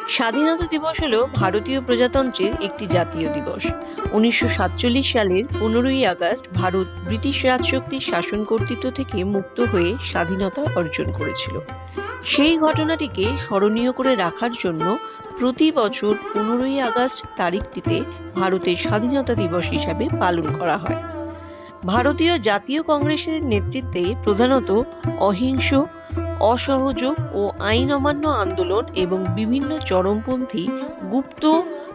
স্বাধীনতা দিবস হল ভারতীয় প্রজাতন্ত্রের একটি জাতীয় দিবস। 1947 সালের 15ই আগস্ট ভারত ব্রিটিশ রাজশক্তির শাসন কর্তৃত্ব থেকে মুক্ত হয়ে স্বাধীনতা অর্জন করেছিল। সেই ঘটনাটিকে স্মরণীয় করে রাখার জন্য প্রতি বছর 15ই আগস্ট তারিখটিতে ভারতের স্বাধীনতা দিবস হিসাবে পালন করা হয়। ভারতীয় জাতীয় কংগ্রেসের নেতৃত্বে প্রধানত অহিংস, অসহযোগ ও আইন অমান্য আন্দোলন এবং বিভিন্ন চরমপন্থী গুপ্ত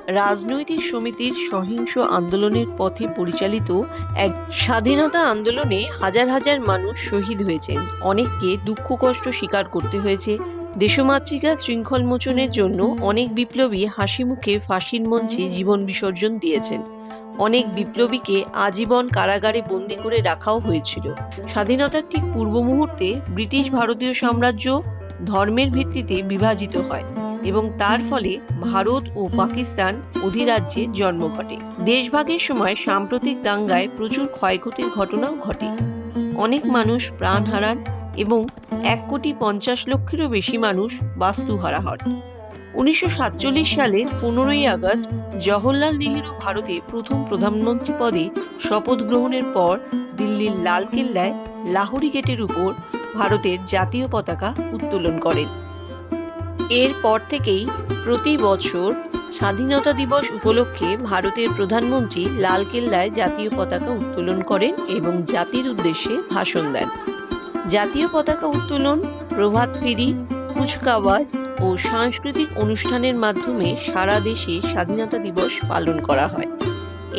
রাজনৈতিক সমিতির সহিংস আন্দোলনের পথে পরিচালিত এক স্বাধীনতা আন্দোলনে হাজার হাজার মানুষ শহীদ হয়েছেন। অনেককে দুঃখ কষ্ট স্বীকার করতে হয়েছে। দেশমাতৃকা শৃঙ্খল মোচনের জন্য অনেক বিপ্লবী হাসি মুখে ফাঁসির মঞ্চে জীবন বিসর্জন দিয়েছেন। অনেক বিপ্লবীকে আজীবন কারাগারে বন্দী করে রাখাও হয়েছিল। স্বাধীনতার ঠিক পূর্ব মুহূর্তে ব্রিটিশ ভারতীয় সাম্রাজ্য ধর্মের ভিত্তিতে বিভাজিত হয় এবং তার ফলে ভারত ও পাকিস্তান অধিরাজ্যের জন্ম ঘটে। দেশভাগের সময় সাম্প্রতিক দাঙ্গায় প্রচুর ক্ষয়ক্ষতির ঘটনাও ঘটে। অনেক মানুষ প্রাণ হারান এবং 1,50,00,000-এরও বেশি মানুষ বাস্তুহারা হন। 1947 সালের 15ই আগস্ট জওহরলাল নেহেরু ভারতে প্রথম প্রধানমন্ত্রী পদে শপথ গ্রহণের পর দিল্লির লালকেল্লায় লাহোরি গেটের উপর ভারতের জাতীয় পতাকা উত্তোলন করেন। এরপর থেকেই প্রতি বছর স্বাধীনতা দিবস উপলক্ষে ভারতের প্রধানমন্ত্রী লালকেল্লায় জাতীয় পতাকা উত্তোলন করেন এবং জাতির উদ্দেশ্যে ভাষণ দেন। জাতীয় পতাকা উত্তোলন, প্রভাত ফেরি, কুচকাওয়াজ ও সাংস্কৃতিক অনুষ্ঠানের মাধ্যমে সারা দেশে স্বাধীনতা দিবস পালন করা হয়।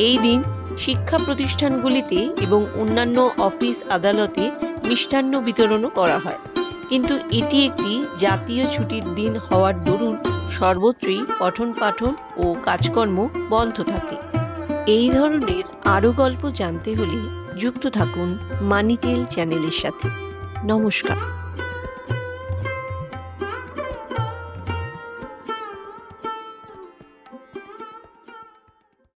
এই দিন শিক্ষা প্রতিষ্ঠানগুলিতে এবং অন্যান্য অফিস আদালতে মিষ্টান্ন বিতরণও করা হয়। কিন্তু এটি একটি জাতীয় ছুটির দিন হওয়ার দরুন সর্বত্রই পঠন পাঠন ও কাজকর্ম বন্ধ থাকে। এই ধরনের আরও গল্প জানতে হলে যুক্ত থাকুন মানিটেল চ্যানেলের সাথে। নমস্কার।